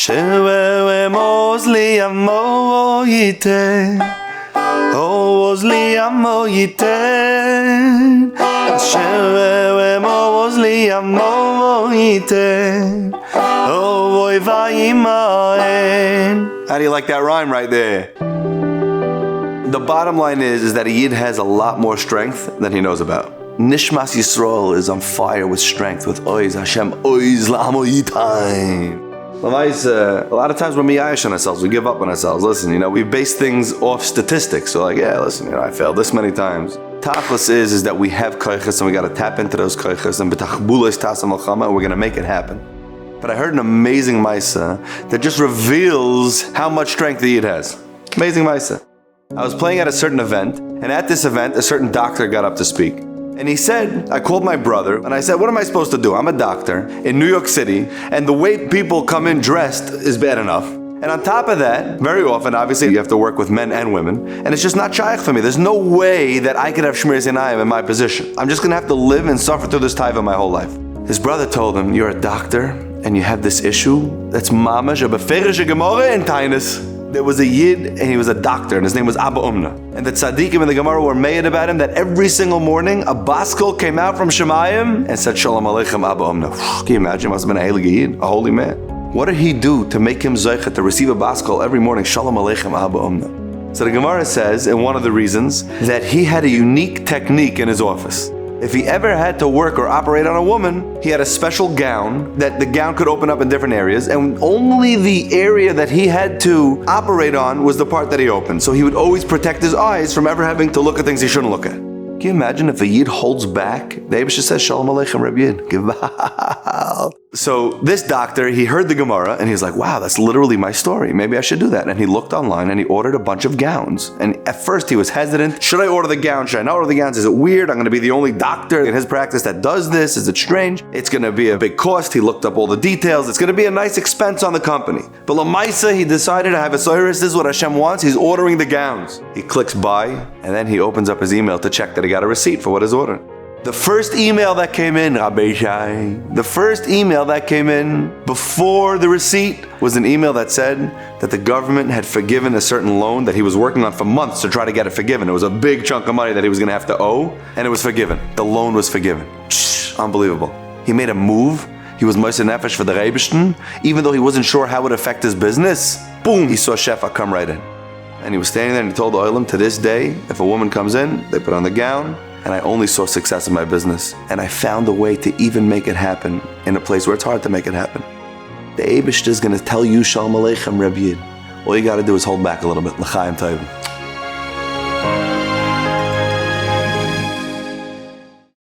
Shewe mozli amo yite, oh mozli amo yite. Shewe mozli amo yite, oh voy vayimaen. How do you like that rhyme right there? The bottom line is that a Yid has a lot more strength than he knows about. Nishmas Yisrael is on fire with strength, with Oiz Hashem, Oiz La'amo Yitayim. A lot of times we're miyayish on ourselves, we give up on ourselves. Listen, we base things off statistics. So I failed this many times. Tachlis is that we have koiches and we got to tap into those koiches and b'tachbulos tasam al-chama and we're going to make it happen. But I heard an amazing maisa that just reveals how much strength the Yid has. Amazing maisa. I was playing at a certain event, and at this event, a certain doctor got up to speak. And he said, I called my brother, and I said, what am I supposed to do? I'm a doctor in New York City, and the way people come in dressed is bad enough. And on top of that, very often, obviously, you have to work with men and women, and it's just not shaykh for me. There's no way that I could have shmiras einayim in my position. I'm just going to have to live and suffer through this taiva my whole life. His brother told him, you're a doctor, and you have this issue, that's mamash, a beferish gemara and tainus. There was a Yid, and he was a doctor, and his name was Abba Umna. And the tzaddikim in the Gemara were made about him that every single morning, a baskol came out from Shemayim and said, Shalom Aleichem, Abba Umna. Can you imagine? He must have been a heilige Yid, a holy man. What did he do to make him zeichet to receive a baskol every morning? Shalom Aleichem, Abba Umna. So the Gemara says, in one of the reasons, that he had a unique technique in his office. If he ever had to work or operate on a woman, he had a special gown that the gown could open up in different areas, and only the area that he had to operate on was the part that he opened. So he would always protect his eyes from ever having to look at things he shouldn't look at. Can you imagine if a Yid holds back? The Eibusha says, Shalom Aleichem, Reb Yid. So this doctor, he heard the Gemara and he's like, wow, that's literally my story. Maybe I should do that. And he looked online and he ordered a bunch of gowns. And at first he was hesitant. Should I order the gown? Should I not order the gowns? Is it weird? I'm going to be the only doctor in his practice that does this. Is it strange? It's going to be a big cost. He looked up all the details. It's going to be a nice expense on the company. But Lamaisa, he decided to have a soiris. This is what Hashem wants. He's ordering the gowns. He clicks buy and then he opens up his email to check that he got a receipt for what is ordered. The first email that came in, Rabbi Shai, the first email that came in before the receipt was an email that said that the government had forgiven a certain loan that he was working on for months to try to get it forgiven. It was a big chunk of money that he was going to have to owe, and it was forgiven. The loan was forgiven. Unbelievable. He made a move. He was Moser Nefesh for the Reibishten, even though he wasn't sure how it would affect his business. Boom, he saw Shefa come right in. And he was standing there and he told the Olam, to this day, if a woman comes in, they put on the gown, and I only saw success in my business. And I found a way to even make it happen in a place where it's hard to make it happen. The Eibishter is going to tell you, Shalom Aleichem, Reb Yid. All you got to do is hold back a little bit. L'chaim Tovim.